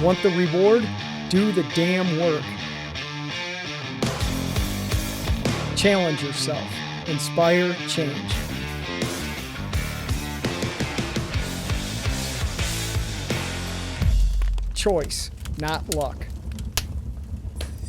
Want the reward? Do the damn work. Challenge yourself. Inspire change. Choice, not luck.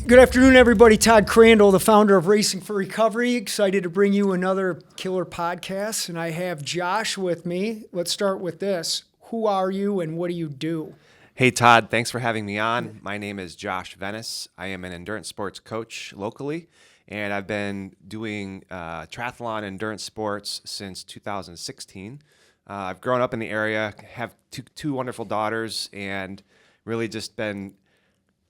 Good afternoon, everybody. Todd Crandall, the founder of Racing for Recovery. Excited to bring you another killer podcast. And I have Josh with me. Let's start with this. Who are you and what do you do? Hey, Todd. Thanks for having me on. My name is Josh Venis. I am an endurance sports coach locally, and I've been doing triathlon endurance sports since 2016. I've grown up in the area, have two wonderful daughters, and really just been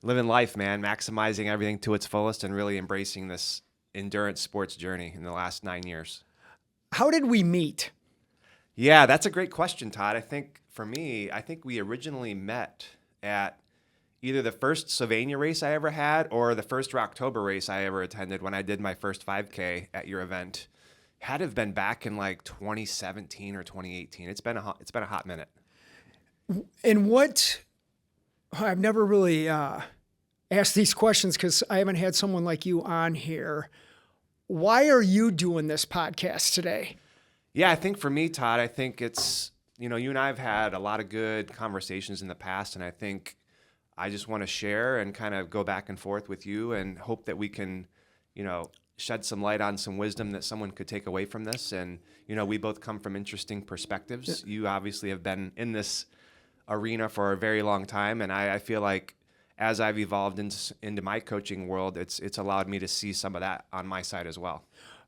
living life, man, maximizing everything to its fullest and really embracing this endurance sports journey in the last 9 years. How did we meet? Yeah, that's a great question, Todd. I think for me, we originally met at either the first Sylvania race I ever had or the first Rocktober race I ever attended when I did my first 5K at your event. Had to have been back in like 2017 or 2018. It's been a hot minute. And what I've never really asked these questions because I haven't had someone like you on here. Why are you doing this podcast today? Yeah, I think for me, Todd, I think it's, you and I have had a lot of good conversations in the past, and I think I just want to share and kind of go back and forth with you and hope that we can, shed some light on some wisdom that someone could take away from this. And, we both come from interesting perspectives. Yeah. You obviously have been in this arena for a very long time, and I feel like as I've evolved into my coaching world, it's allowed me to see some of that on my side as well.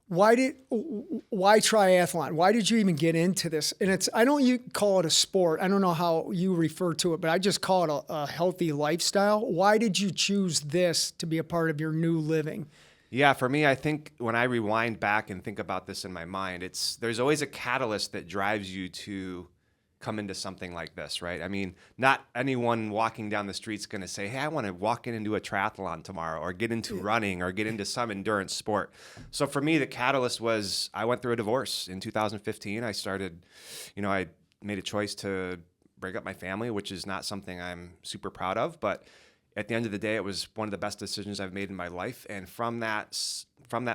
Why triathlon? Why did you even get into this? And I don't call it a sport. I don't know how you refer to it, but I just call it a healthy lifestyle. Why did you choose this to be a part of your new living? Yeah, for me, I think when I rewind back and think about this in my mind, there's always a catalyst that drives you to come into something like this, right? I mean, not anyone walking down the street is going to say, hey, I want to walk into a triathlon tomorrow or get into running or get into some endurance sport. So for me, the catalyst was I went through a divorce in 2015. I started, I made a choice to break up my family, which is not something I'm super proud of. But at the end of the day, it was one of the best decisions I've made in my life. And from that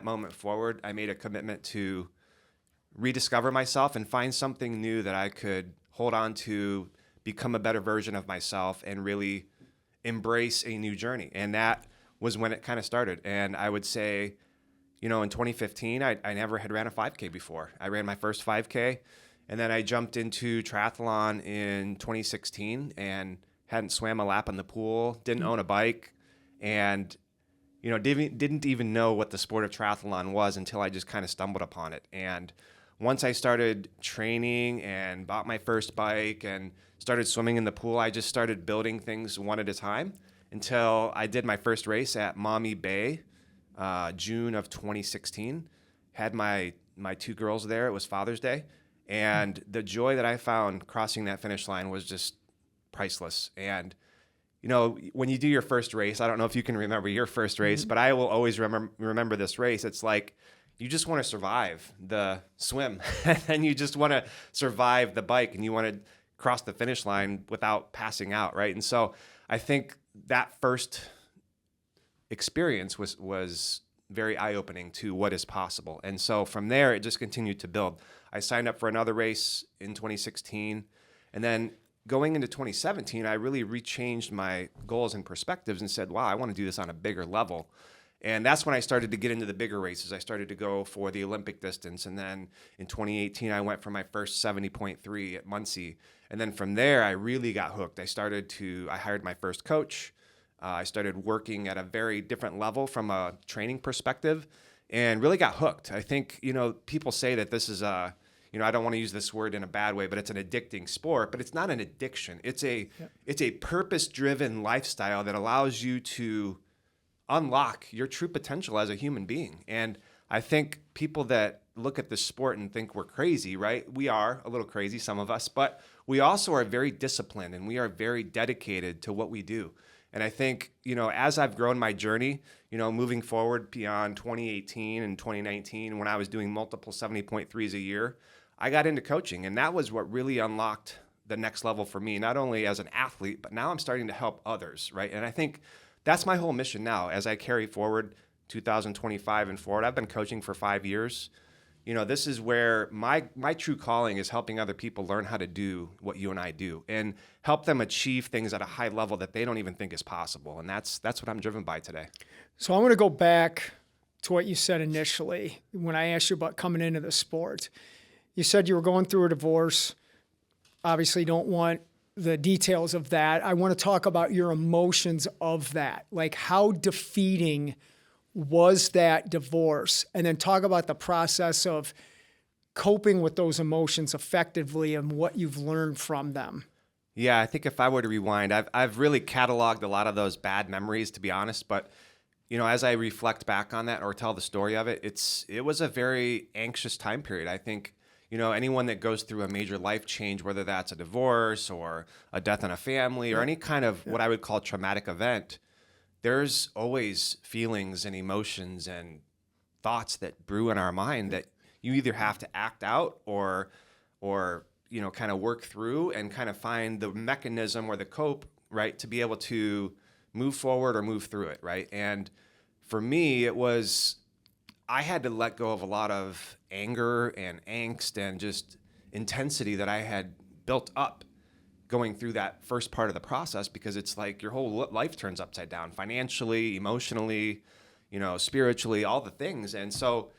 moment forward, I made a commitment to rediscover myself and find something new that I could hold on to, become a better version of myself, and really embrace a new journey. And that was when it kind of started. And I would say, in 2015, I never had ran a 5K before. I ran my first 5K, and then I jumped into triathlon in 2016 and hadn't swam a lap in the pool, didn't own a bike, and didn't even know what the sport of triathlon was until I just kind of stumbled upon it. And once I started training and bought my first bike and started swimming in the pool, I just started building things one at a time until I did my first race at Maumee Bay, June of 2016. Had my two girls there. It was Father's Day. And the joy that I found crossing that finish line was just priceless. And, when you do your first race, I don't know if you can remember your first race, but I will always remember this race. It's like, you just want to survive the swim and you just want to survive the bike and you want to cross the finish line without passing out, right? And so I think that first experience was very eye-opening to what is possible. And so from there, it just continued to build. I signed up for another race in 2016. And then going into 2017, I really rechanged my goals and perspectives and said, wow, I want to do this on a bigger level. And that's when I started to get into the bigger races. I started to go for the Olympic distance. And then in 2018, I went for my first 70.3 at Muncie. And then from there, I really got hooked. I hired my first coach. I started working at a very different level from a training perspective and really got hooked. I think, people say that this is I don't want to use this word in a bad way, but it's an addicting sport, but it's not an addiction. It's a purpose-driven lifestyle that allows you to unlock your true potential as a human being. And I think people that look at this sport and think we're crazy, right? We are a little crazy, some of us, but we also are very disciplined and we are very dedicated to what we do. And I think, as I've grown my journey, moving forward beyond 2018 and 2019, when I was doing multiple 70.3s a year, I got into coaching. And that was what really unlocked the next level for me, not only as an athlete, but now I'm starting to help others, right? And I think that's my whole mission now as I carry forward 2025 and forward. I've been coaching for 5 years. This is where my true calling is helping other people learn how to do what you and I do and help them achieve things at a high level that they don't even think is possible. And that's what I'm driven by today. So I want to go back to what you said initially when I asked you about coming into the sport. You said you were going through a divorce. Obviously, don't want the details of that. I want to talk about your emotions of that. Like, how defeating was that divorce? And then talk about the process of coping with those emotions effectively and what you've learned from them. Yeah, I think if I were to rewind, I've really cataloged a lot of those bad memories, to be honest. But as I reflect back on that or tell the story of it, it was a very anxious time period. I think, anyone that goes through a major life change, whether that's a divorce or a death in a family or any kind of what I would call traumatic event, there's always feelings and emotions and thoughts that brew in our mind that you either have to act out or kind of work through and kind of find the mechanism or the cope, right, to be able to move forward or move through it, right? And for me, I had to let go of a lot of anger and angst and just intensity that I had built up going through that first part of the process, because it's like your whole life turns upside down, financially, emotionally, spiritually, all the things. And so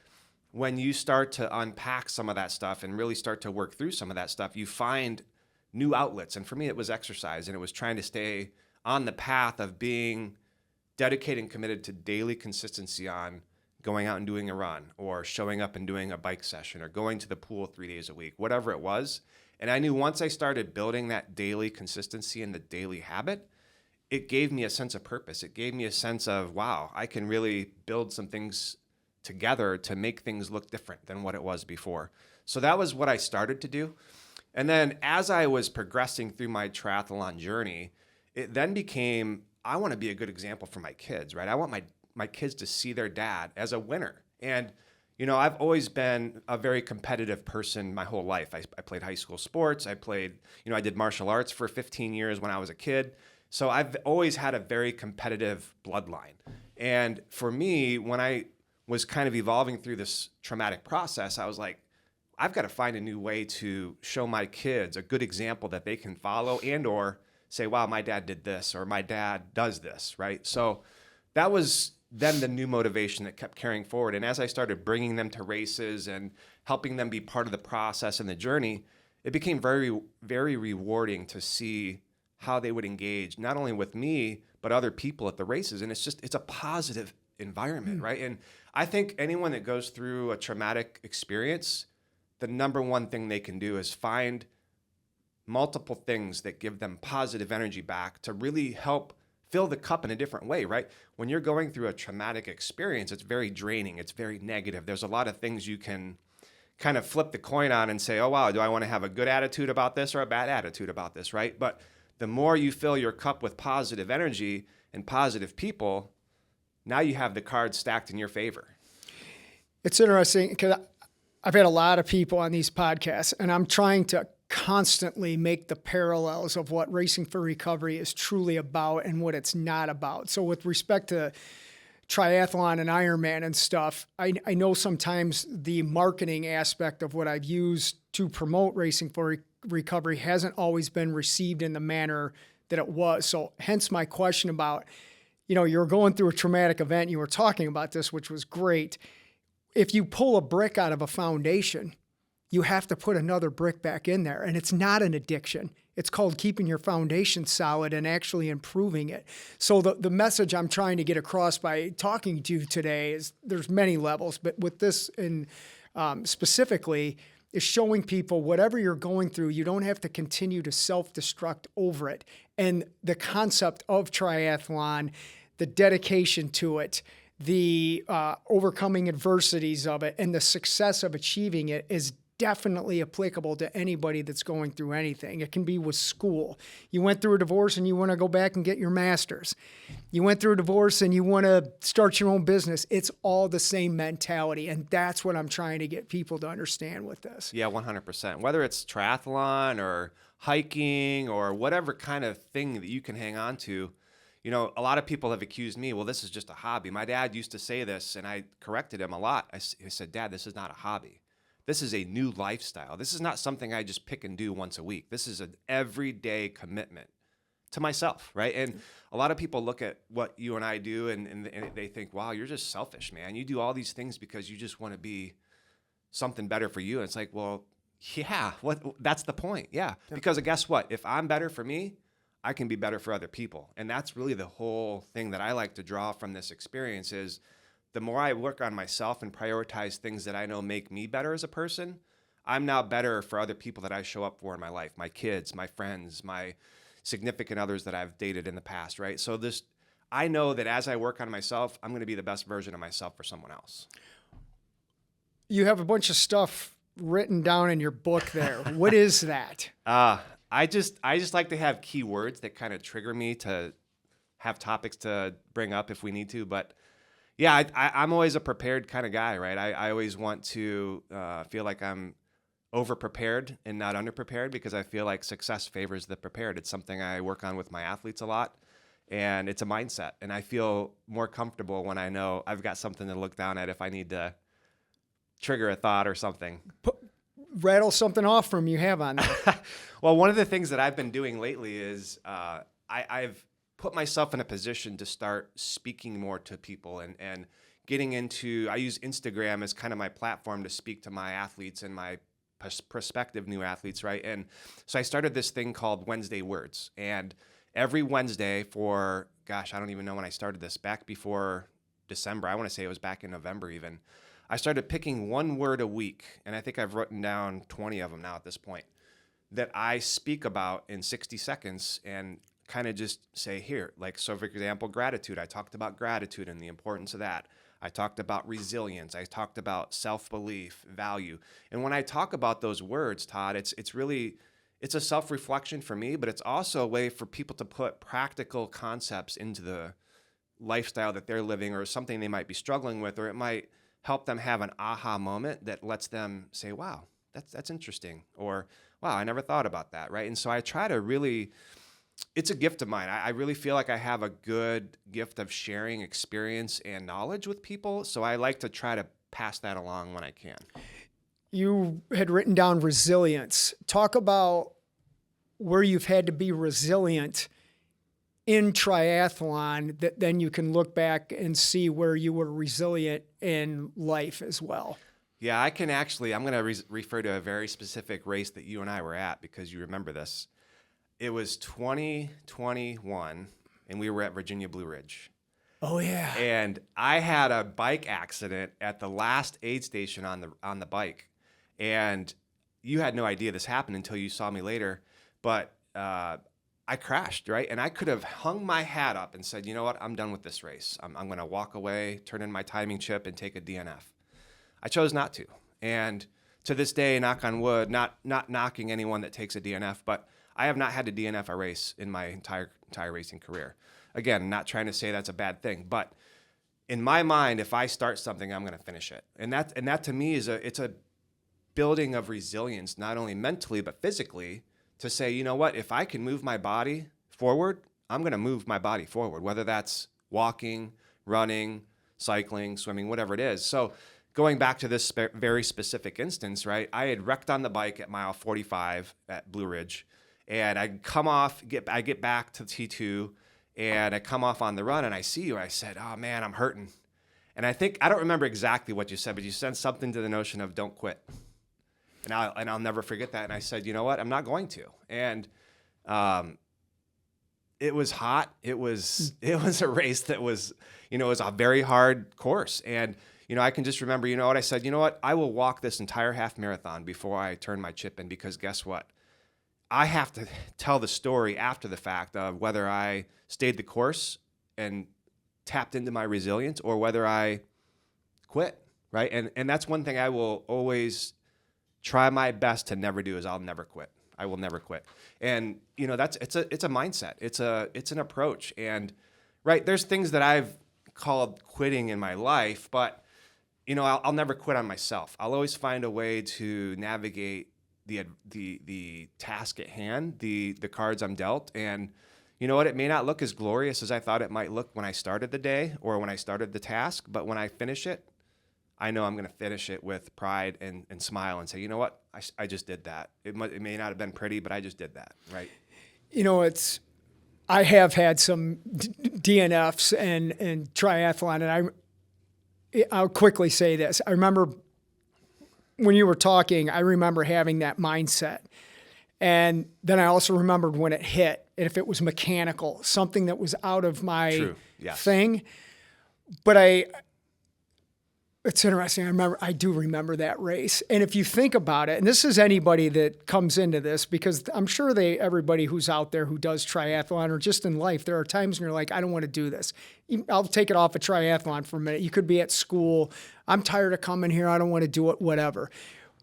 when you start to unpack some of that stuff and really start to work through some of that stuff, you find new outlets. And for me, it was exercise, and it was trying to stay on the path of being dedicated and committed to daily consistency on going out and doing a run or showing up and doing a bike session or going to the pool 3 days a week, whatever it was. And I knew once I started building that daily consistency and the daily habit, it gave me a sense of purpose. It gave me a sense of, wow, I can really build some things together to make things look different than what it was before. So that was what I started to do. And then as I was progressing through my triathlon journey, it then became, I want to be a good example for my kids, right? I want my kids to see their dad as a winner. And, I've always been a very competitive person my whole life. I played high school sports. I did martial arts for 15 years when I was a kid. So I've always had a very competitive bloodline. And for me, when I was kind of evolving through this traumatic process, I was like, I've got to find a new way to show my kids a good example that they can follow and or say, wow, my dad did this or my dad does this, right? So that was then the new motivation that kept carrying forward. And as I started bringing them to races and helping them be part of the process and the journey, it became very, very rewarding to see how they would engage, not only with me, but other people at the races. And it's a positive environment, right? And I think anyone that goes through a traumatic experience, the number one thing they can do is find multiple things that give them positive energy back to really help fill the cup in a different way, right? When you're going through a traumatic experience, it's very draining. It's very negative. There's a lot of things you can kind of flip the coin on and say, oh, wow, do I want to have a good attitude about this or a bad attitude about this, right? But the more you fill your cup with positive energy and positive people, now you have the cards stacked in your favor. It's interesting because I've had a lot of people on these podcasts, and I'm trying to constantly make the parallels of what Racing for Recovery is truly about and what it's not about. So with respect to triathlon and Ironman and stuff, I know sometimes the marketing aspect of what I've used to promote Racing for Recovery hasn't always been received in the manner that it was. So hence my question about, you're going through a traumatic event. You were talking about this, which was great. If you pull a brick out of a foundation, you have to put another brick back in there. And it's not an addiction. It's called keeping your foundation solid and actually improving it. So the message I'm trying to get across by talking to you today is there's many levels, but with this in specifically is showing people whatever you're going through, you don't have to continue to self-destruct over it. And the concept of triathlon, the dedication to it, the overcoming adversities of it, and the success of achieving it is definitely applicable to anybody that's going through anything. It can be with school. You went through a divorce and you want to go back and get your master's. You went through a divorce and you want to start your own business. It's all the same mentality. And that's what I'm trying to get people to understand with this. Yeah, 100%. Whether it's triathlon or hiking or whatever kind of thing that you can hang on to. You know, a lot of people have accused me, well, this is just a hobby. My dad used to say this, and I corrected him a lot. I said, Dad, this is not a hobby. This is a new lifestyle. This is not something I just pick and do once a week. This is an everyday commitment to myself, right? And a lot of people look at what you and I do, and they think, wow, you're just selfish, man. You do all these things because you just want to be something better for you. And it's like, well, yeah, that's the point. Yeah. Because guess what? If I'm better for me, I can be better for other people. And that's really the whole thing that I like to draw from this experience is the more I work on myself and prioritize things that I know make me better as a person, I'm now better for other people that I show up for in my life, my kids, my friends, my significant others that I've dated in the past, right? So I know that as I work on myself, I'm going to be the best version of myself for someone else. You have a bunch of stuff written down in your book there. What is that? I just like to have key words that kind of trigger me to have topics to bring up if we need to. But yeah, I'm always a prepared kind of guy, right? I always want to feel like I'm over-prepared and not under-prepared because I feel like success favors the prepared. It's something I work on with my athletes a lot, and it's a mindset. And I feel more comfortable when I know I've got something to look down at if I need to trigger a thought or something. Rattle something off from you have on there. Well, one of the things that I've been doing lately is I've put myself in a position to start speaking more to people and getting into, I use Instagram as kind of my platform to speak to my athletes and my prospective new athletes, right? And so I started this thing called Wednesday Words. And every Wednesday for, gosh, I don't even know when I started this, back before December. I want to say it was back in November even. I started picking one word a week, and I think I've written down 20 of them now at this point, that I speak about in 60 seconds and kind of just say here. Like, so for example, gratitude. I talked about gratitude and the importance of that. I talked about resilience. I talked about self-belief, value. And when I talk about those words, Todd, it's a self-reflection for me, but it's also a way for people to put practical concepts into the lifestyle that they're living or something they might be struggling with, or it might help them have an aha moment that lets them say, wow, that's interesting. Or, wow, I never thought about that, right? And so I try to really, it's a gift of mine. I really feel like I have a good gift of sharing experience and knowledge with people. So I like to try to pass that along when I can. You had written down resilience. Talk about where you've had to be resilient in triathlon that then you can look back and see where you were resilient in life as well. Yeah, I can actually, I'm going to refer to a very specific race that you and I were at because you remember this. It was 2021 and we were at Virginia Blue Ridge. Oh yeah. And I had a bike accident at the last aid station on the bike. And you had no idea this happened until you saw me later. But I crashed, right? And I could have hung my hat up and said, you know what, I'm done with this race. I'm going to walk away, turn in my timing chip, and take a DNF. I chose not to. And to this day, knock on wood, not knocking anyone that takes a DNF, but I have not had to DNF a race in my entire racing career. Again, not trying to say that's a bad thing, but in my mind, if I start something, I'm going to finish it. And that to me it's a building of resilience, not only mentally, but physically, to say, you know what, if I can move my body forward, I'm going to move my body forward, whether that's walking, running, cycling, swimming, whatever it is. So going back to this very specific instance, right, I had wrecked on the bike at mile 45 at Blue Ridge, and I get back to T2, and I come off on the run, and I see you, and I said, oh, man, I'm hurting. And I don't remember exactly what you said, but you said something to the notion of don't quit. And I'll never forget that. And I said, you know what? I'm not going to. And it was hot. It was a race that was, it was a very hard course. And, I can just remember, you know what? I said, you know what? I will walk this entire half marathon before I turn my chip in, because guess what? I have to tell the story after the fact of whether I stayed the course and tapped into my resilience or whether I quit, right? And that's one thing I will always try my best to never do is I'll never quit. I will never quit. And it's a mindset. It's an approach. And right, there's things that I've called quitting in my life, but I'll never quit on myself. I'll always find a way to navigate the task at hand, the cards I'm dealt. And you know what? It may not look as glorious as I thought it might look when I started the day or when I started the task, but when I finish it, I know I'm going to finish it with pride and smile and say, you know what? I just did that. It may not have been pretty, but I just did that, right? You know, I have had some DNFs and triathlon, and I'll quickly say this. I remember when you were talking, I remember having that mindset. And then I also remembered when it hit, and if it was mechanical, something that was out of my thing. But it's interesting. I do remember that race. And if you think about it, and this is anybody that comes into this, because I'm sure everybody who's out there who does triathlon or just in life, there are times when you're like, I don't want to do this. I'll take it off a triathlon for a minute. You could be at school. I'm tired of coming here. I don't want to do it, whatever.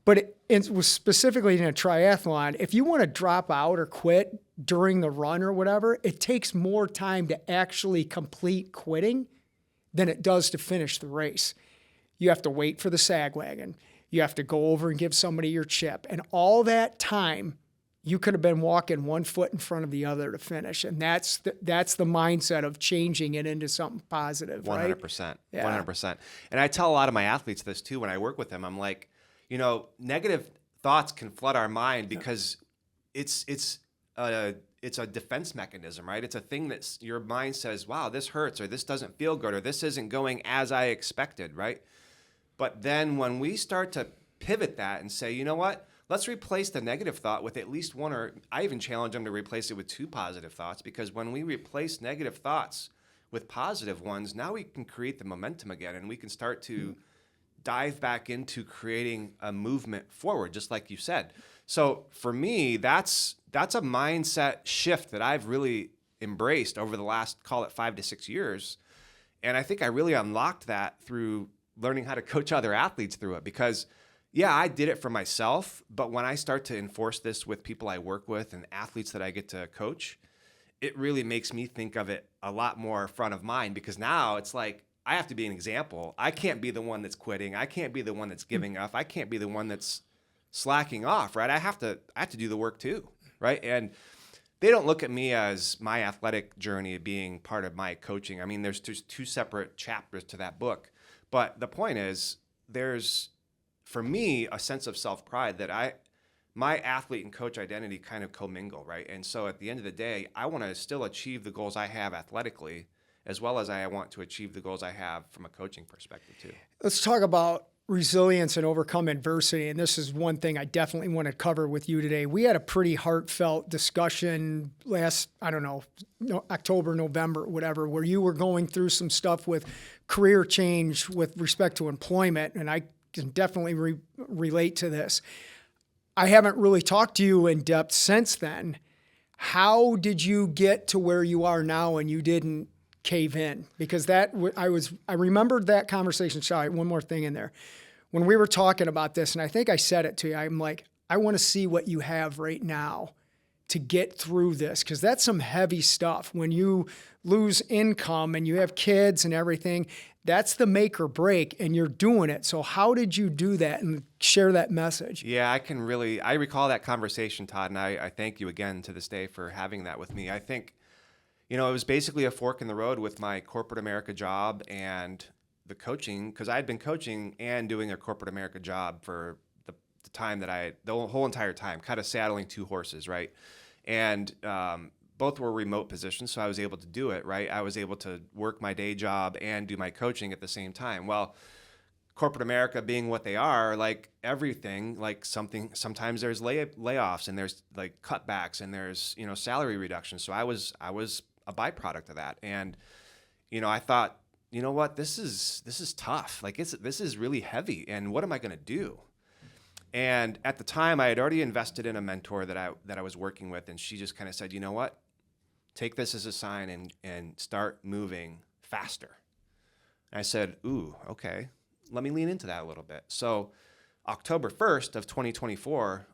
But it was specifically in a triathlon. If you want to drop out or quit during the run or whatever, it takes more time to actually complete quitting than it does to finish the race. You have to wait for the sag wagon. You have to go over and give somebody your chip. And all that time, you could have been walking one foot in front of the other to finish. And that's the mindset of changing it into something positive, 100%. Right? Yeah. 100%. And I tell a lot of my athletes this too when I work with them. I'm like, you know, negative thoughts can flood our mind because it's a defense mechanism, right? It's a thing that your mind says, wow, this hurts, or this doesn't feel good, or this isn't going as I expected, right? But then when we start to pivot that and say, you know what, let's replace the negative thought with at least one, or I even challenge them to replace it with 2 positive thoughts, because when we replace negative thoughts with positive ones, now we can create the momentum again, and we can start to dive back into creating a movement forward, just like you said. So for me, that's a mindset shift that I've really embraced over the last, call it 5 to 6 years. And I think I really unlocked that through learning how to coach other athletes through it, because yeah, I did it for myself, but when I start to enforce this with people I work with and athletes that I get to coach, it really makes me think of it a lot more front of mind, because now it's like, I have to be an example. I can't be the one that's quitting. I can't be the one that's giving up. I can't be the one that's slacking off, right? I have to do the work too, right? And they don't look at me as my athletic journey being part of my coaching. I mean, there's 2 separate chapters to that book. But the point is, there's, for me, a sense of self-pride that my athlete and coach identity kind of commingle, right? And so at the end of the day, I want to still achieve the goals I have athletically, as well as I want to achieve the goals I have from a coaching perspective too. Let's talk about resilience and overcome adversity. And this is one thing I definitely want to cover with you today. We had a pretty heartfelt discussion last, October, November, whatever, where you were going through some stuff with career change with respect to employment. And I can definitely relate to this. I haven't really talked to you in depth since then. How did you get to where you are now and you didn't cave in? Because I remembered that conversation. Sorry, one more thing in there. When we were talking about this, and I think I said it to you, I'm like, I want to see what you have right now to get through this, because that's some heavy stuff. When you lose income and you have kids and everything, that's the make or break, and you're doing it. So how did you do that and share that message? Yeah, I recall that conversation, Todd, and I thank you again to this day for having that with me. I think, it was basically a fork in the road with my corporate America job and the coaching, because I had been coaching and doing a corporate America job for the time that the whole entire time, kind of saddling 2 horses, right? And both were remote positions, so I was able to do it, right? I was able to work my day job and do my coaching at the same time. Well, corporate America being what they are, like everything, like sometimes there's layoffs and there's like cutbacks and there's, salary reductions. So I was a byproduct of that. And, I thought, you know what, this is tough. Like this is really heavy. And what am I going to do? And at the time I had already invested in a mentor that I was working with. And she just kind of said, you know what, take this as a sign and start moving faster. And I said, ooh, okay, let me lean into that a little bit. So October 1st of 2024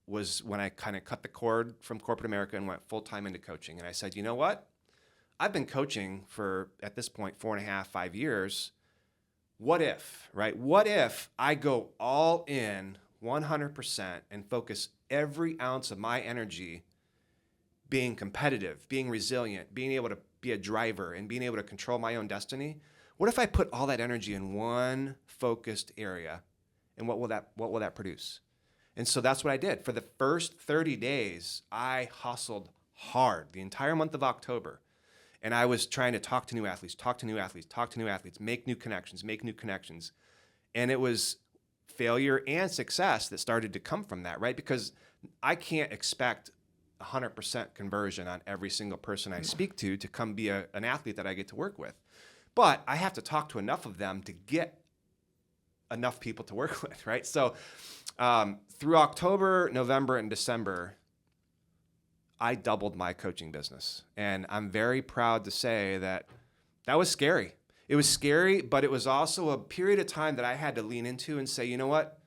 was when I kind of cut the cord from corporate America and went full-time into coaching. And I said, you know what? I've been coaching for, at this point, 4.5, 5 years. What if, right? What if I go all in 100% and focus every ounce of my energy being competitive, being resilient, being able to be a driver, and being able to control my own destiny, what if I put all that energy in one focused area? And what will that produce? And so that's what I did. For the first 30 days, I hustled hard the entire month of October. And I was trying to talk to new athletes, make new connections. And it was failure and success that started to come from that, right? Because I can't expect 100% conversion on every single person I speak to come be an athlete that I get to work with. But I have to talk to enough of them to get enough people to work with, right? So through October, November, and December, I doubled my coaching business. And I'm very proud to say that was scary. It was scary, but it was also a period of time that I had to lean into and say, you know what?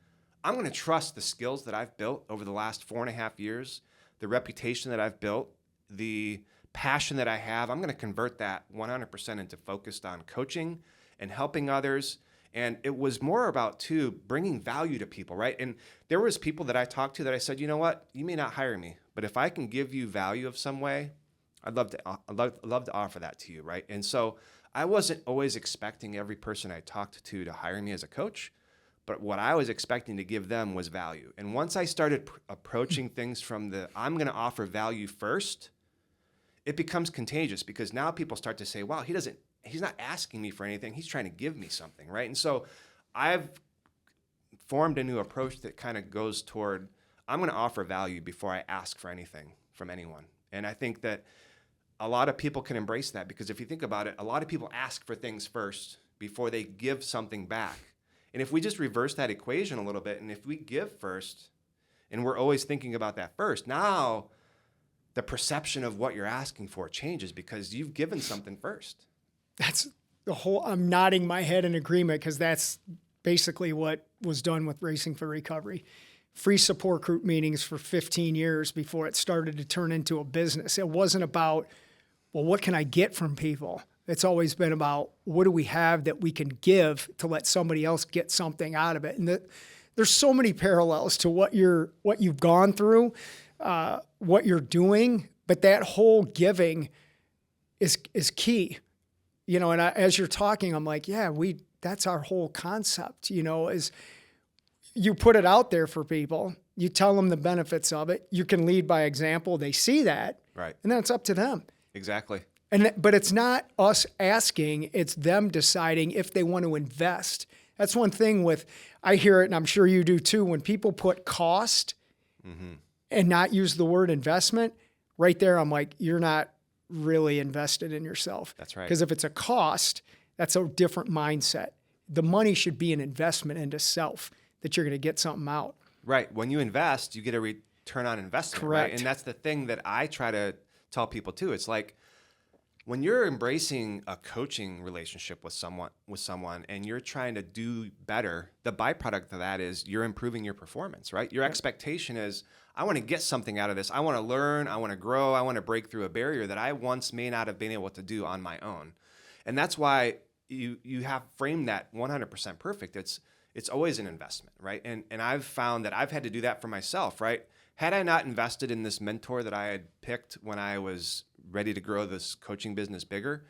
I'm going to trust the skills that I've built over the last 4.5 years, the reputation that I've built, the passion that I have. I'm going to convert that 100% into focused on coaching and helping others. And it was more about, too, bringing value to people, right? And there was people that I talked to that I said, you know what? You may not hire me, but if I can give you value of some way, I'd love to offer that to you, right? And so I wasn't always expecting every person I talked to hire me as a coach, but what I was expecting to give them was value. And once I started approaching things from I'm going to offer value first, it becomes contagious, because now people start to say, wow, he's not asking me for anything. He's trying to give me something, right? And so I've formed a new approach that kind of goes toward, I'm going to offer value before I ask for anything from anyone. And I think that a lot of people can embrace that, because if you think about it, a lot of people ask for things first before they give something back. And if we just reverse that equation a little bit, and if we give first, and we're always thinking about that first, now the perception of what you're asking for changes because you've given something first. That's I'm nodding my head in agreement, because that's basically what was done with Racing for Recovery. Free support group meetings for 15 years before it started to turn into a business. It wasn't about, well, what can I get from people? It's always been about, what do we have that we can give to let somebody else get something out of it? And there's so many parallels to what you've gone through, what you're doing, but that whole giving is key. You know, and as you're talking, I'm like, yeah, that's our whole concept, you know, is you put it out there for people, you tell them the benefits of it, you can lead by example, they see that, right? And then it's up to them. Exactly. But it's not us asking, it's them deciding if they want to invest. That's one thing I hear it, and I'm sure you do too, when people put cost and not use the word investment, right there, I'm like, you're not really invested in yourself. That's right. Because if it's a cost, that's a different mindset. The money should be an investment into self, that you're going to get something out. Right. When you invest, you get a return on investment. Correct. Right? And that's the thing that I try to tell people too. It's like, when you're embracing a coaching relationship with someone and you're trying to do better, the byproduct of that is you're improving your performance, right? Your expectation is, I want to get something out of this. I want to learn. I want to grow. I want to break through a barrier that I once may not have been able to do on my own. And that's why you have framed that 100% perfect. It's always an investment, right? And I've found that I've had to do that for myself, right? Had I not invested in this mentor that I had picked when I was ready to grow this coaching business bigger,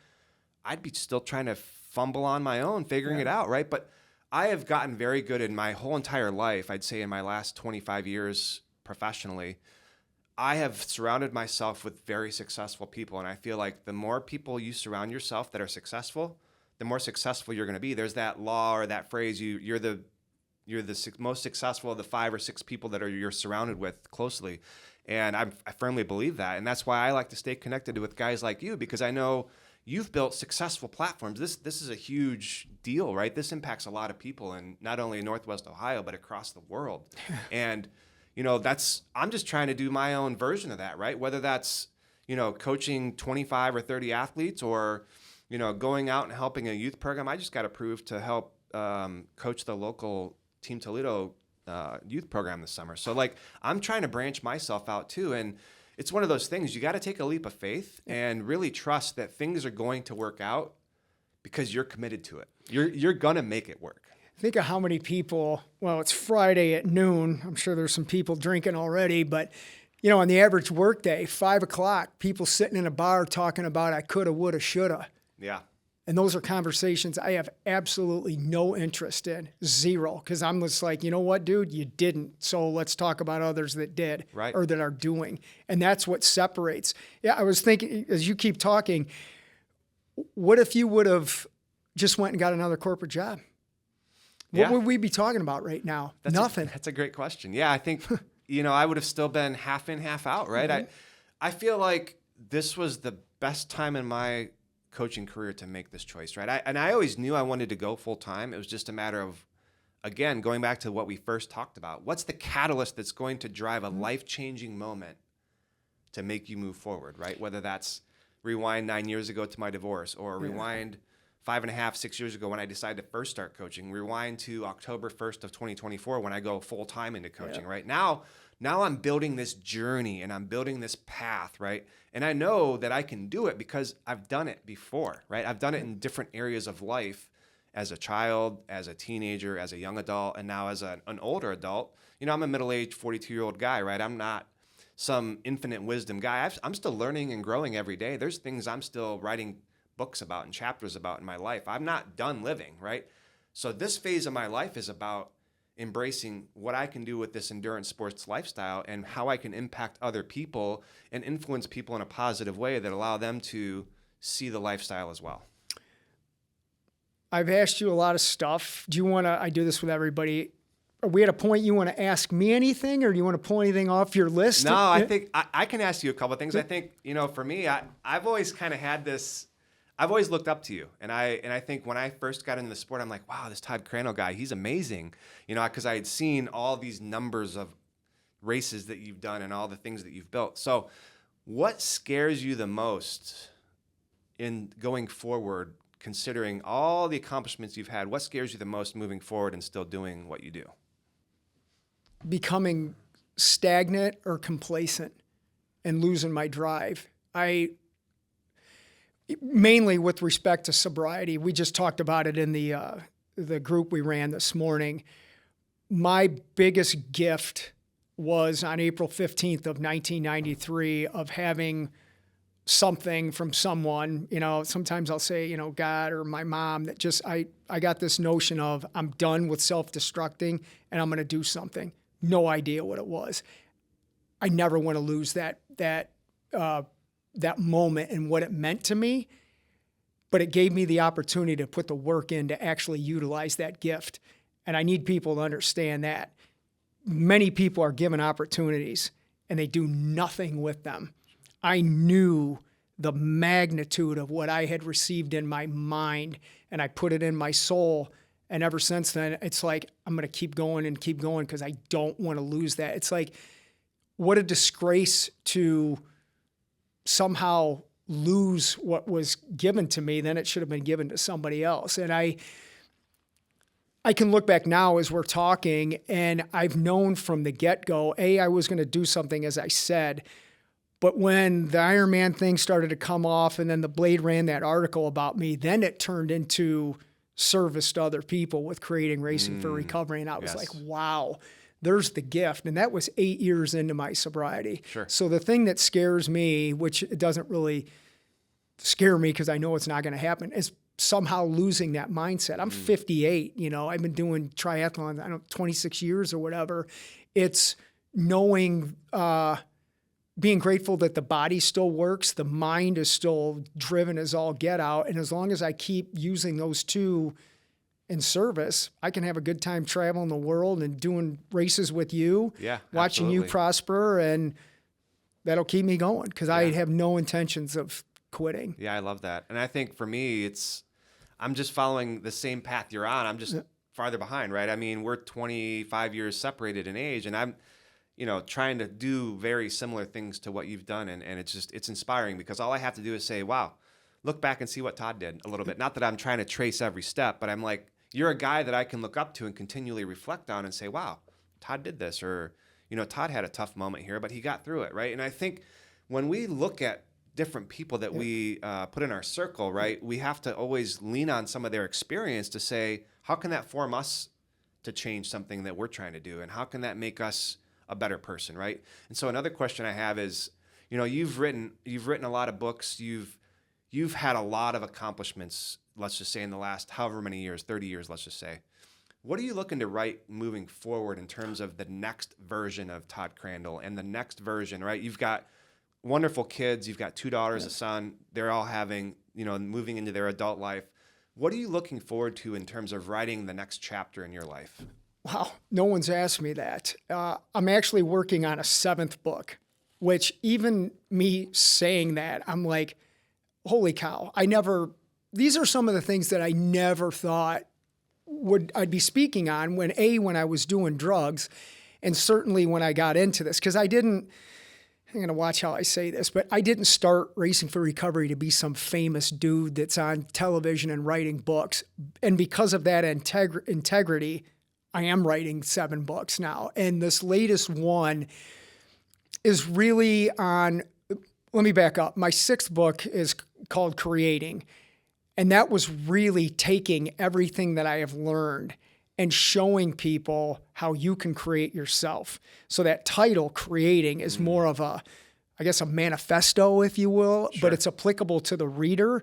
I'd be still trying to fumble on my own, figuring it out, right? But I have gotten very good in my whole entire life. I'd say in my last 25 years professionally, I have surrounded myself with very successful people. And I feel like the more people you surround yourself that are successful, the more successful you're going to be. There's that law or that phrase, you're the most successful of the 5 or 6 people that you're surrounded with closely. And I firmly believe that. And that's why I like to stay connected with guys like you, because I know you've built successful platforms. This is a huge deal, right? This impacts a lot of people, and not only in Northwest Ohio, but across the world. And, you know, I'm just trying to do my own version of that, right? Whether that's, you know, coaching 25 or 30 athletes, or, you know, going out and helping a youth program. I just got approved to help coach the local Team Toledo youth program this summer. So like, I'm trying to branch myself out too. And it's one of those things, you got to take a leap of faith and really trust that things are going to work out because you're committed to it. You're going to make it work. think of how many people, well, it's Friday at noon. I'm sure there's some people drinking already, but on the average workday, 5 o'clock, people sitting in a bar talking about I coulda, woulda, shoulda. Yeah. And those are conversations I have absolutely no interest in, zero. Because I'm just like, you know what, dude, you didn't. So let's talk about others that did Right. or that are doing. And that's what separates. Yeah, I was thinking, as you keep talking, what if you would have just went and got another corporate job? Yeah. What would we be talking about right now? Nothing. That's a great question. Yeah, I think, I would have still been half in, half out, right? Mm-hmm. I feel like this was the best time in my coaching career to make this choice, right? I always knew I wanted to go full time. It was just a matter of, again, going back to what we first talked about. What's the catalyst that's going to drive a life-changing moment to make you move forward, right? Whether that's rewind 9 years ago to my divorce, or rewind 5.5, 6 years ago when I decided to first start coaching, rewind to October 1st of 2024 when I go full time into coaching, right? Now I'm building this journey and I'm building this path, right? And I know that I can do it because I've done it before, right? I've done it in different areas of life as a child, as a teenager, as a young adult, and now as an older adult. I'm a middle-aged 42-year-old guy, right? I'm not some infinite wisdom guy. I'm still learning and growing every day. There's things I'm still writing books about and chapters about in my life. I'm not done living, right? So this phase of my life is about embracing what I can do with this endurance sports lifestyle and how I can impact other people and influence people in a positive way that allow them to see the lifestyle as well. I've asked you a lot of stuff. Do you want to, I do this with everybody. Are we at a point you want to ask me anything, or do you want to pull anything off your list? No, I think I can ask you a couple of things. I think, for me, I've always kind of had this, I've always looked up to you. And I think when I first got into the sport, I'm like, wow, this Todd Crandall guy, he's amazing. Because I had seen all these numbers of races that you've done and all the things that you've built. So what scares you the most in going forward, considering all the accomplishments you've had? What scares you the most moving forward and still doing what you do? Becoming stagnant or complacent and losing my drive. Mainly with respect to sobriety, we just talked about it in the group we ran this morning. My biggest gift was on April 15th of 1993 of having something from someone, sometimes I'll say, God or my mom, that just, I got this notion of I'm done with self-destructing and I'm going to do something. No idea what it was. I never want to lose that moment and what it meant to me, but it gave me the opportunity to put the work in to actually utilize that gift. And I need people to understand that. Many people are given opportunities and they do nothing with them. I knew the magnitude of what I had received in my mind, and I put it in my soul. And ever since then, it's like, I'm going to keep going because I don't want to lose that. It's like, what a disgrace to somehow lose what was given to me. Then it should have been given to somebody else. And I can look back now as we're talking, and I've known from the get-go, I was going to do something, as I said. But when the Ironman thing started to come off and then the Blade ran that article about me, then it turned into service to other people with creating Racing for Recovery. And I was like, wow, there's the gift. And that was 8 years into my sobriety. Sure. So the thing that scares me, which it doesn't really scare me because I know it's not going to happen, is somehow losing that mindset. I'm 58, I've been doing triathlons, 26 years or whatever. It's knowing, being grateful that the body still works, the mind is still driven as all get out. And as long as I keep using those two in service, I can have a good time traveling the world and doing races with you, watching you prosper, and that'll keep me going because I have no intentions of quitting. Yeah, I love that. And I think for me, I'm just following the same path you're on. I'm just farther behind, right? I mean, we're 25 years separated in age, and I'm trying to do very similar things to what you've done. And it's inspiring because all I have to do is say, wow, look back and see what Todd did a little bit. Not that I'm trying to trace every step, but I'm like, you're a guy that I can look up to and continually reflect on and say, wow, Todd did this. Or, Todd had a tough moment here, but he got through it, right? And I think when we look at different people that we put in our circle, right? We have to always lean on some of their experience to say, how can that form us to change something that we're trying to do? And how can that make us a better person, right? And so another question I have is, you've written a lot of books. You've had a lot of accomplishments, let's just say in the last however many years, 30 years, let's just say. What are you looking to write moving forward in terms of the next version of Todd Crandall and the next version, right? You've got wonderful kids. You've got 2 daughters, a son. They're all having, moving into their adult life. What are you looking forward to in terms of writing the next chapter in your life? Wow, no one's asked me that. I'm actually working on a 7th book, which even me saying that, I'm like, holy cow. These are some of the things that I never thought I'd be speaking on when I was doing drugs, and certainly when I got into this, because I'm going to watch how I say this, but I didn't start Racing for Recovery to be some famous dude that's on television and writing books. And because of that integrity, I am writing 7 books now. And this latest one is really on, let me back up. My 6th book is called Creating. And that was really taking everything that I have learned and showing people how you can create yourself. So that title, Creating, is more of a manifesto, if you will, Sure. but it's applicable to the reader.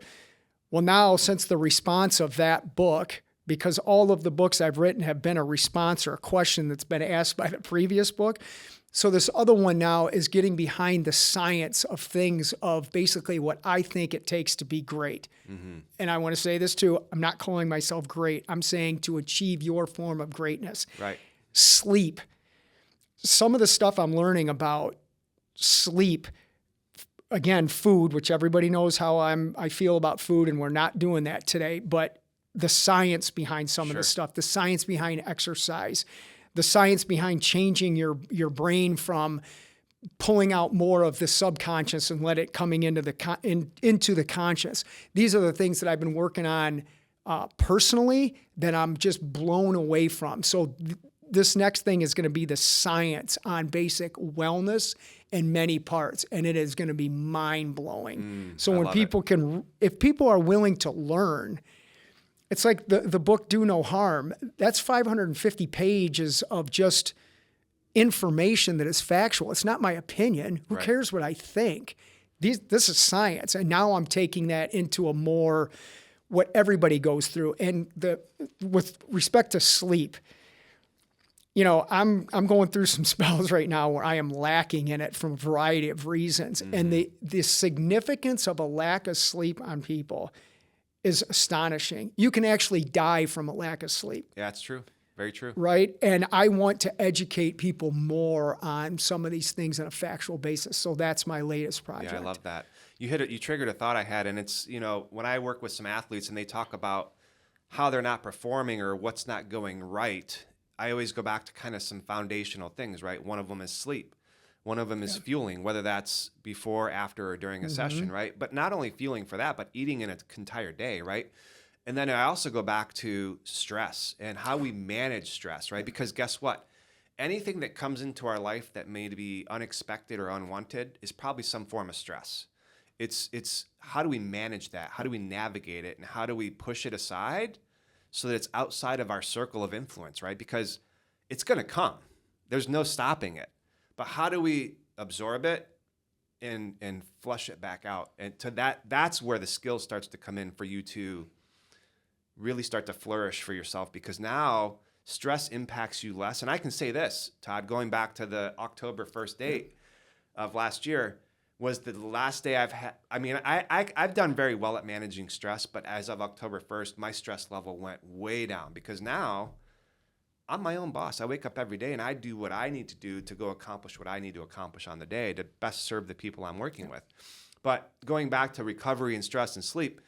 Well, now, since the response of that book, because all of the books I've written have been a response or a question that's been asked by the previous book. So this other one now is getting behind the science of things, of basically what I think it takes to be great. Mm-hmm. And I want to say this too, I'm not calling myself great. I'm saying to achieve your form of greatness. Right. Sleep. Some of the stuff I'm learning about sleep, again, food, which everybody knows how I feel about food, and we're not doing that today, but the science behind some of the stuff, the science behind exercise, the science behind changing your brain from pulling out more of the subconscious and let it coming into the conscious. These are the things that I've been working on personally that I'm just blown away from. So this next thing is going to be the science on basic wellness in many parts, and it is going to be mind blowing. So when people if people are willing to learn. It's like the book Do No Harm. That's 550 pages of just information that is factual. It's not my opinion. Who cares what I think? This is science. And now I'm taking that into a more what everybody goes through. And with respect to sleep, I'm going through some spells right now where I am lacking in it from a variety of reasons. Mm-hmm. And the significance of a lack of sleep on people is astonishing. You can actually die from a lack of sleep. Yeah, it's true. Very true. Right? And I want to educate people more on some of these things on a factual basis. So that's my latest project. Yeah, I love that. You triggered a thought I had, and it's, when I work with some athletes and they talk about how they're not performing or what's not going right, I always go back to kind of some foundational things, right? One of them is sleep. One of them is fueling, whether that's before, after, or during a session, right? But not only fueling for that, but eating in an entire day, right? And then I also go back to stress and how we manage stress, right? Because guess what? Anything that comes into our life that may be unexpected or unwanted is probably some form of stress. It's how do we manage that? How do we navigate it? And how do we push it aside so that it's outside of our circle of influence, right? Because it's going to come. There's no stopping it. But how do we absorb it and flush it back out? And to that's where the skill starts to come in for you to really start to flourish for yourself, because now stress impacts you less. And I can say this, Todd, going back to the October 1st date of last year was the last day I've had. I mean, I've done very well at managing stress, but as of October 1st, my stress level went way down because now I'm my own boss. I wake up every day and I do what I need to do to go accomplish what I need to accomplish on the day to best serve the people I'm working with. But going back to recovery and stress and sleep,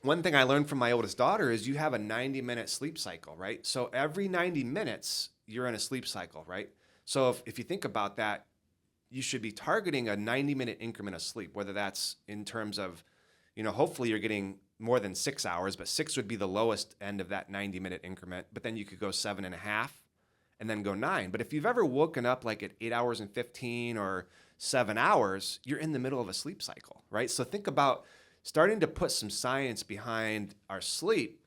one thing I learned from my oldest daughter is you have a 90-minute sleep cycle, right? So every 90 minutes, you're in a sleep cycle, right? So if you think about that, you should be targeting a 90-minute increment of sleep, whether that's in terms of, hopefully you're getting more than 6 hours, but 6 would be the lowest end of that 90-minute increment. But then you could go 7.5 and then go 9. But if you've ever woken up like at 8 hours and 15 or 7 hours, you're in the middle of a sleep cycle, right? So think about starting to put some science behind our sleep.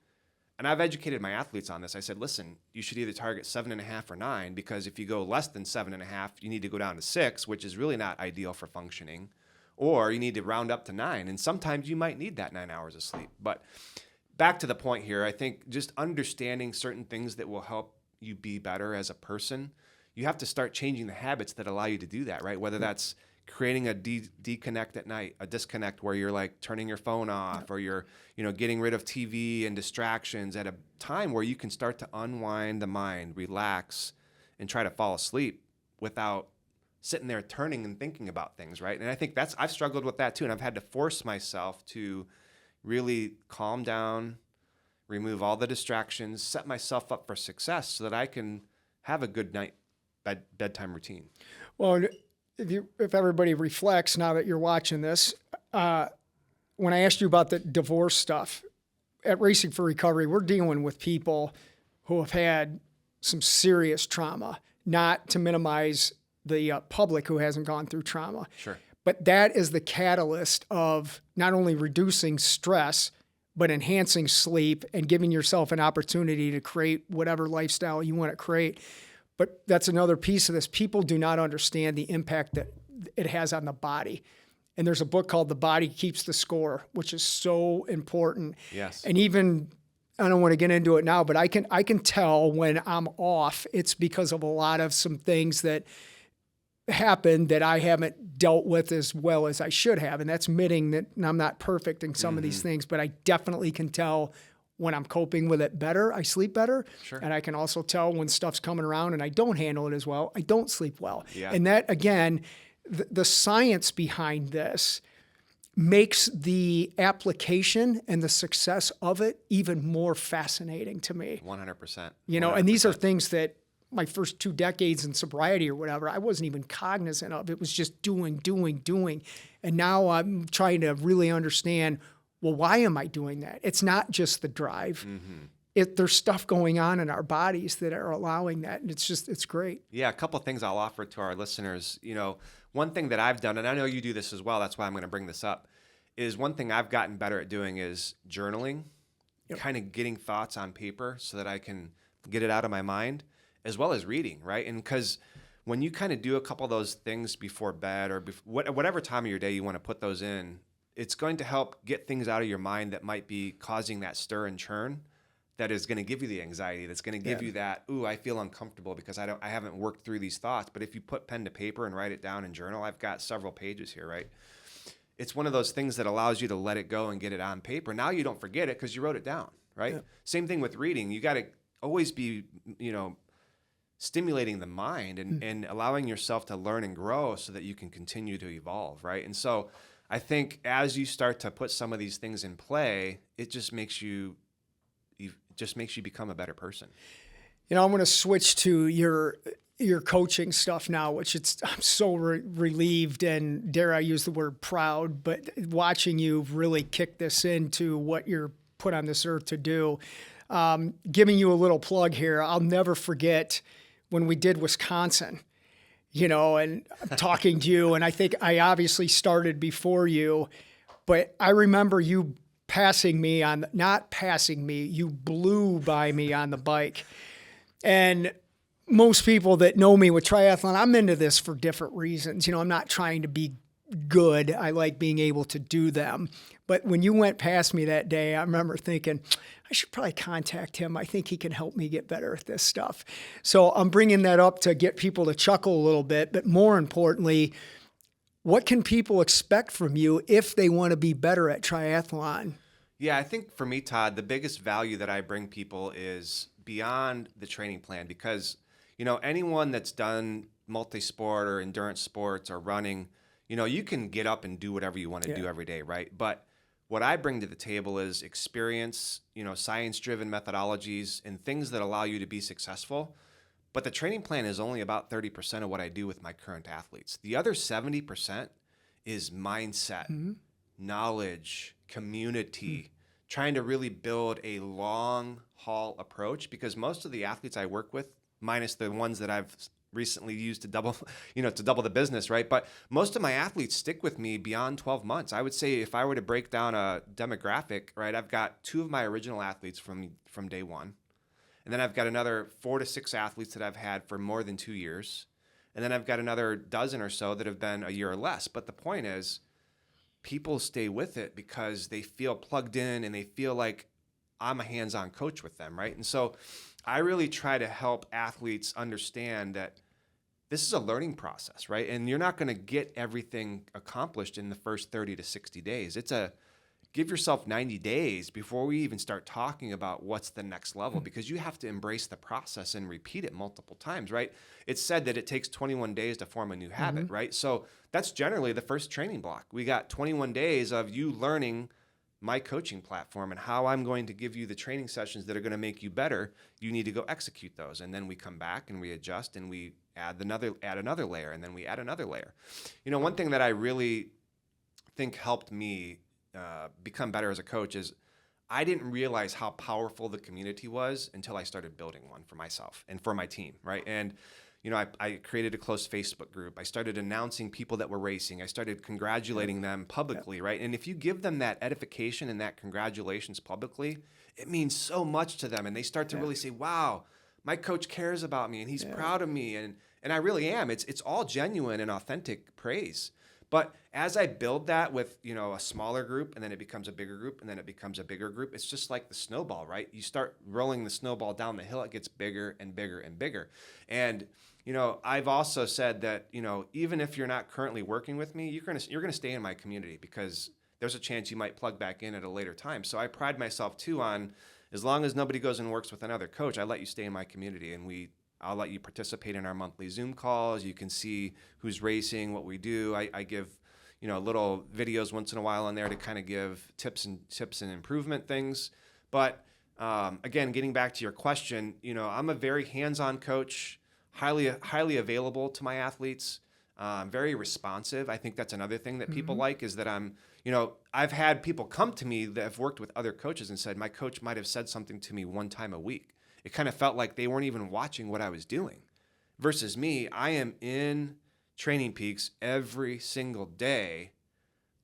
And I've educated my athletes on this. I said, listen, you should either target 7.5 or 9, because if you go less than 7.5, you need to go down to 6, which is really not ideal for functioning, or you need to round up to 9. And sometimes you might need that 9 hours of sleep. But back to the point here, I think just understanding certain things that will help you be better as a person, you have to start changing the habits that allow you to do that, right? Whether that's creating a disconnect at night, a disconnect where you're like turning your phone off, or you're, getting rid of TV and distractions at a time where you can start to unwind the mind, relax, and try to fall asleep without sitting there turning and thinking about things, right? And I think I've struggled with that too. And I've had to force myself to really calm down, remove all the distractions, set myself up for success so that I can have a good night bedtime routine. Well, if everybody reflects now that you're watching this, when I asked you about the divorce stuff, at Racing for Recovery, we're dealing with people who have had some serious trauma, not to minimize the public who hasn't gone through trauma. Sure. But that is the catalyst of not only reducing stress, but enhancing sleep and giving yourself an opportunity to create whatever lifestyle you want to create. But that's another piece of this. People do not understand the impact that it has on the body. And there's a book called The Body Keeps the Score, which is so important. Yes. And even, I don't want to get into it now, but I can tell when I'm off, it's because of a lot of some things that happened that I haven't dealt with as well as I should have. And that's admitting that I'm not perfect in some of these things, but I definitely can tell when I'm coping with it better, I sleep better. Sure. And I can also tell when stuff's coming around and I don't handle it as well, I don't sleep well. Yeah. And that, again, the science behind this makes the application and the success of it even more fascinating to me. 100%. And these are things that my first 2 decades in sobriety or whatever, I wasn't even cognizant of. It was just doing. And now I'm trying to really understand, well, why am I doing that? It's not just the drive. Mm-hmm. There's stuff going on in our bodies that are allowing that. And it's great. Yeah, a couple of things I'll offer to our listeners. One thing that I've done, and I know you do this as well, that's why I'm going to bring this up, is one thing I've gotten better at doing is journaling, kind of getting thoughts on paper so that I can get it out of my mind, as well as reading, right? And because when you kind of do a couple of those things before bed or whatever time of your day you want to put those in, it's going to help get things out of your mind that might be causing that stir and churn that is going to give you the anxiety, that's going to give you that, I feel uncomfortable because I haven't worked through these thoughts. But if you put pen to paper and write it down and journal, I've got several pages here, right? It's one of those things that allows you to let it go and get it on paper. Now you don't forget it because you wrote it down, right? Yeah. Same thing with reading. You got to always be, stimulating the mind and allowing yourself to learn and grow so that you can continue to evolve, right? And so I think as you start to put some of these things in play, it just makes you become a better person. I'm going to switch to your coaching stuff now, which I'm so relieved and dare I use the word proud, but watching you really kick this into what you're put on this earth to do. Giving you a little plug here, I'll never forget when we did Wisconsin, and I'm talking to you, and I think I obviously started before you, but I remember you you blew by me on the bike. And most people that know me with triathlon, I'm into this for different reasons. I'm not trying to be good. I like being able to do them. But when you went past me that day, I remember thinking, I should probably contact him. I think he can help me get better at this stuff. So I'm bringing that up to get people to chuckle a little bit. But more importantly, what can people expect from you if they want to be better at triathlon? Yeah, I think for me, Todd, the biggest value that I bring people is beyond the training plan, because, anyone that's done multi-sport or endurance sports or running, you can get up and do whatever you want to do every day, right? But what I bring to the table is experience, science-driven methodologies and things that allow you to be successful. But the training plan is only about 30% of what I do with my current athletes. The other 70% is mindset, knowledge, community, trying to really build a long haul approach, because most of the athletes I work with, minus the ones that I've recently used to double, to double the business, right? But most of my athletes stick with me beyond 12 months. I would say if I were to break down a demographic, right, I've got 2 of my original athletes from day one. And then I've got another 4 to 6 athletes that I've had for more than 2 years. And then I've got another dozen or so that have been a year or less. But the point is, people stay with it because they feel plugged in and they feel like I'm a hands-on coach with them, right? And so I really try to help athletes understand that this is a learning process, right? And you're not going to get everything accomplished in the first 30 to 60 days. Give yourself 90 days before we even start talking about what's the next level, because you have to embrace the process and repeat it multiple times, right? It's said that it takes 21 days to form a new habit, right? So that's generally the first training block. We got 21 days of you learning my coaching platform and how I'm going to give you the training sessions that are going to make you better. You need to go execute those. And then we come back and we adjust and we add another layer, and then we add another layer. One thing that I really think helped me become better as a coach is I didn't realize how powerful the community was until I started building one for myself and for my team, right? And I created a close Facebook group. I started announcing people that were racing. I started congratulating them publicly, right? And if you give them that edification and that congratulations publicly, it means so much to them. And they start to really say, wow, my coach cares about me and he's proud of me. And I really am. It's all genuine and authentic praise. But as I build that with, a smaller group, and then it becomes a bigger group, and then it becomes a bigger group, it's just like the snowball, right? You start rolling the snowball down the hill, it gets bigger and bigger and bigger. And, I've also said that, even if you're not currently working with me, you're going to stay in my community because there's a chance you might plug back in at a later time. So I pride myself too on, as long as nobody goes and works with another coach, I let you stay in my community, and I'll let you participate in our monthly Zoom calls. You can see who's racing, what we do. I give, little videos once in a while on there to kind of give tips and improvement things. But again, getting back to your question, I'm a very hands-on coach, highly available to my athletes, very responsive. I think that's another thing that people like is that I've had people come to me that have worked with other coaches and said, my coach might have said something to me one time a week. It kind of felt like they weren't even watching what I was doing. Versus me, I am in Training Peaks every single day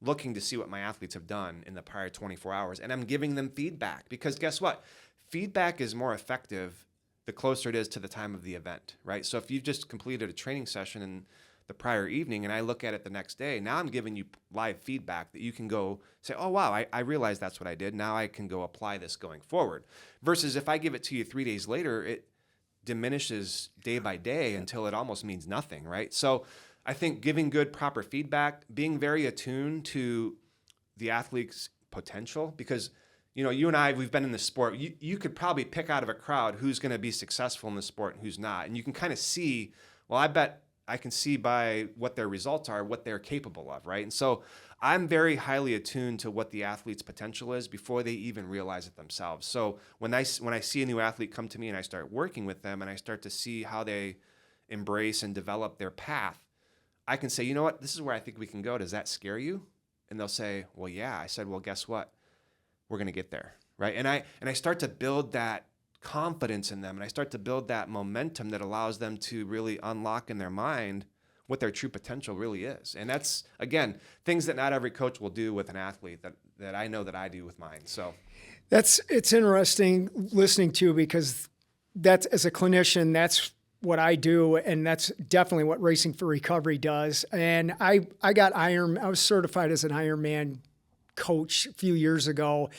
looking to see what my athletes have done in the prior 24 hours. And I'm giving them feedback because guess what? Feedback is more effective the closer it is to the time of the event, right? So if you've just completed a training session in the prior evening and I look at it the next day, now I'm giving you live feedback that you can go say, oh, wow, I realized that's what I did. Now I can go apply this going forward. Versus if I give it to you 3 days later, it diminishes day by day until it almost means nothing, right? So I think giving good, proper feedback, being very attuned to the athlete's potential, because you and I, we've been in the sport. You could probably pick out of a crowd who's going to be successful in the sport and who's not. And you can kind of see, well, I bet I can see by what their results are, what they're capable of, right? And so I'm very highly attuned to what the athlete's potential is before they even realize it themselves. So when I see a new athlete come to me and I start working with them and I start to see how they embrace and develop their path, I can say, you know what, this is where I think we can go. Does that scare you? And they'll say, well, yeah. I said, well, guess what? We're going to get there, right? And I start to build that confidence in them, and I start to build that momentum that allows them to really unlock in their mind what their true potential really is. And that's, again, things that not every coach will do with an athlete that I know that I do with mine. So it's interesting listening to, because that's, as a clinician, that's what I do, and that's definitely what Racing for Recovery does. And I was certified as an Ironman coach a few years ago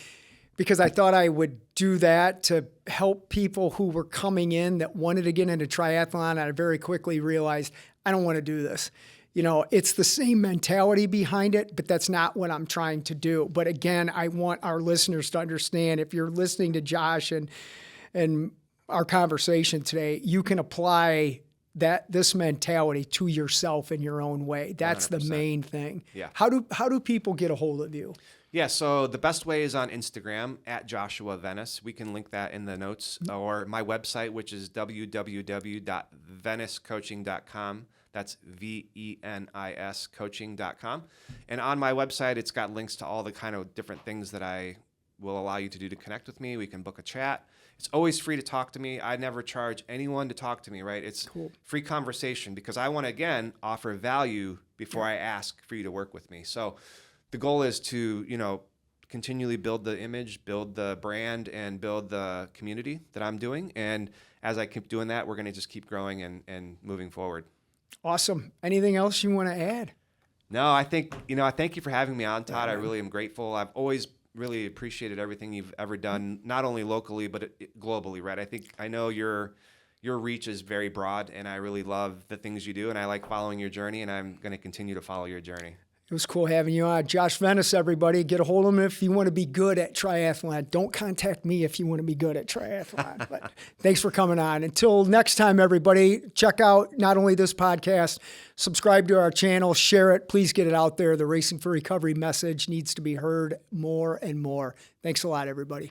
because I thought I would do that to help people who were coming in that wanted to get into triathlon. And I very quickly realized I don't want to do this. It's the same mentality behind it, but that's not what I'm trying to do. But again, I want our listeners to understand, if you're listening to Josh and our conversation today, you can apply this mentality to yourself in your own way. That's 100%. The main thing. Yeah. How do people get a hold of you? Yeah, so the best way is on Instagram at Joshua Venis. We can link that in the notes, or my website, which is www.veniscoaching.com. That's VENIS coaching.com. And on my website, it's got links to all the kind of different things that I will allow you to do to connect with me. We can book a chat. It's always free to talk to me. I never charge anyone to talk to me, right? It's Cool. free conversation because I want to, again, offer value before I ask for you to work with me. So the goal is to, continually build the image, build the brand, and build the community that I'm doing. And as I keep doing that, we're going to just keep growing and moving forward. Awesome. Anything else you want to add? No, I think, I thank you for having me on, Todd. I really am grateful. I've always really appreciated everything you've ever done, not only locally, but globally, right? I know your reach is very broad, and I really love the things you do, and I like following your journey, and I'm going to continue to follow your journey. It was cool having you on. Josh Venis, everybody. Get a hold of him if you want to be good at triathlon. Don't contact me if you want to be good at triathlon. But thanks for coming on. Until next time, everybody, check out not only this podcast, subscribe to our channel, share it. Please get it out there. The Racing for Recovery message needs to be heard more and more. Thanks a lot, everybody.